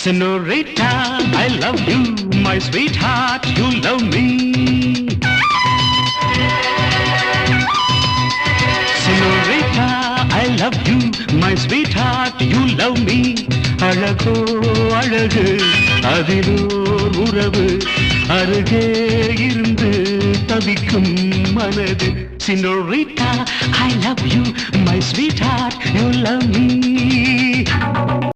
Senorita, I love you, my sweetheart, you love me. Senorita, I love you, my sweetheart, you love me. அழகோ அழகு அதிலோர் உறவு அருகே இருந்து தவிக்கும் மனது. Senorita, I love you, my sweetheart, you love me.